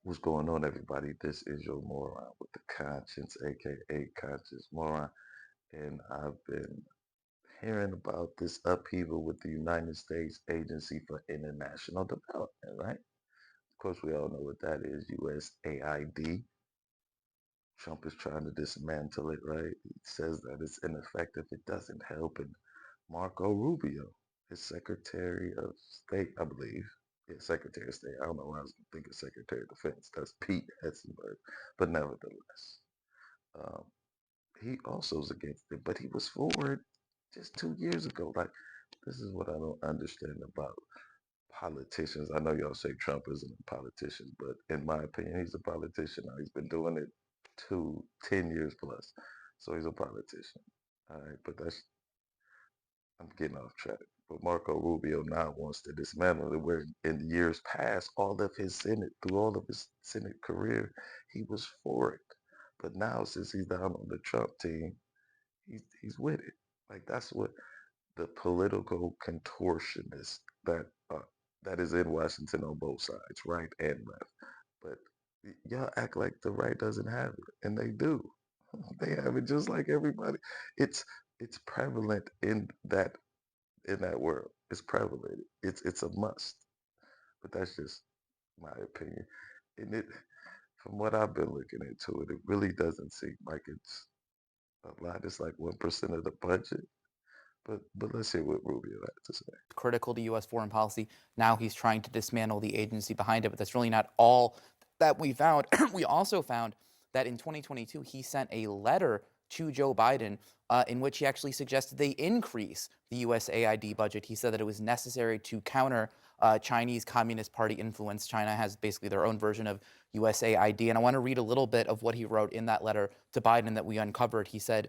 What's going on, everybody? This is your moron with the conscience, aka Conscious Moron, and I've been hearing about this upheaval with the United States Agency for International Development, right? Of course, we all know what that is, USAID. Trump is trying to dismantle it, right? He says that it's ineffective, it doesn't help, and Marco Rubio, his Secretary of State, I believe. Yeah, Secretary of State. I don't know why I was thinking Secretary of Defense. That's Pete Hessenberg. But nevertheless, um, he also was against it, but he was for it just 2 years ago. Like, this is what I don't understand about politicians. I know y'all say Trump isn't a politician, but in my opinion, he's a politician now. He's been doing it 10 years plus. So he's a politician. All right, but I'm getting off track. But Marco Rubio now wants to dismantle it, where in years past, through all of his Senate career, he was for it. But now, since he's down on the Trump team, he's with it. Like, that's what the political contortionist that is in Washington on both sides, right and left. But y'all act like the right doesn't have it, and they do. They have it just like everybody. It's prevalent in that world. It's prevalent. It's a must. But that's just my opinion. And from what I've been looking into it, it really doesn't seem like it's a lot. It's like 1% of the budget. But let's hear what Rubio had to say. Critical to U.S. foreign policy. Now he's trying to dismantle the agency behind it, but that's really not all that we found. We also found that in 2022, he sent a letter to Joe Biden in which he actually suggested they increase the USAID budget. He said that it was necessary to counter Chinese Communist Party influence. China has basically their own version of USAID. And I want to read a little bit of what he wrote in that letter to Biden that we uncovered. He said,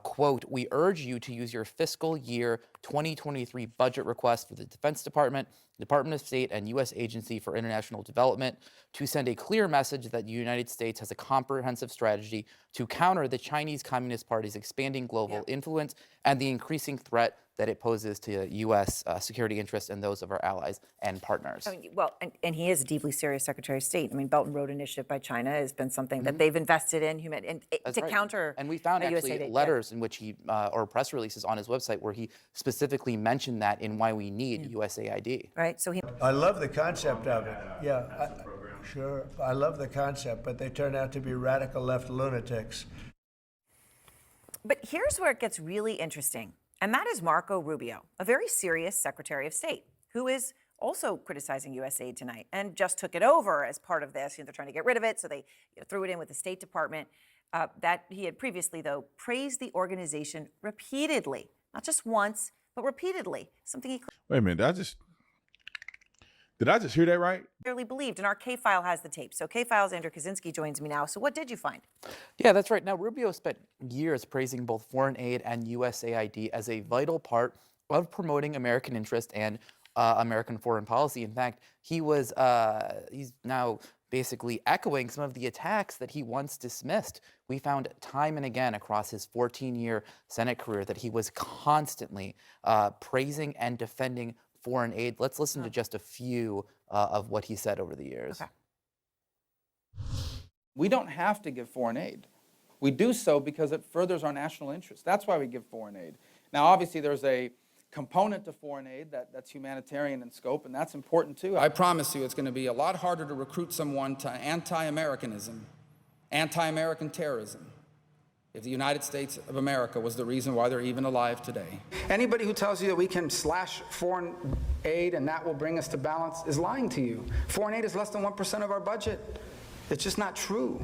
quote, "We urge you to use your fiscal year 2023 budget request for the Defense Department, Department of State, and U.S. Agency for International Development to send a clear message that the United States has a comprehensive strategy to counter the Chinese Communist Party's expanding global influence and the increasing threat that it poses to U.S. Security interests and those of our allies and partners." I mean, well, and he is a deeply serious Secretary of State. I mean, Belt and Road Initiative by China has been something that they've invested in to Right. counter. And we found actually USAID, letters in which he, or press releases on his website where he specifically mentioned that in why we need USAID. Right. So he. I love the concept of it. Yeah, sure. I love the concept, but they turn out to be radical left lunatics. But here's where it gets really interesting, and that is Marco Rubio, a very serious Secretary of State, who is also criticizing USAID tonight and just took it over as part of this. They're trying to get rid of it, so they threw it in with the State Department. That he had previously, though, praised the organization repeatedly, not just once, but repeatedly. Something he Wait a minute, did I just hear that right? clearly believed. And our K-File has the tape. So K-File's Andrew Kaczynski joins me now. So what did you find? Yeah, that's right. Now, Rubio spent years praising both foreign aid and USAID as a vital part of promoting American interest and American foreign policy. In fact, he's now basically echoing some of the attacks that he once dismissed. We found time and again across his 14-year Senate career that he was constantly praising and defending foreign aid. Let's listen to just a few of what he said over the years. Okay. We don't have to give foreign aid. We do so because it furthers our national interest. That's why we give foreign aid. Now, obviously, there's a component to foreign aid that's humanitarian in scope, and that's important too. I promise you it's going to be a lot harder to recruit someone to anti-Americanism, anti-American terrorism, if the United States of America was the reason why they're even alive today. Anybody who tells you that we can slash foreign aid and that will bring us to balance is lying to you. Foreign aid is less than 1% of our budget. It's just not true.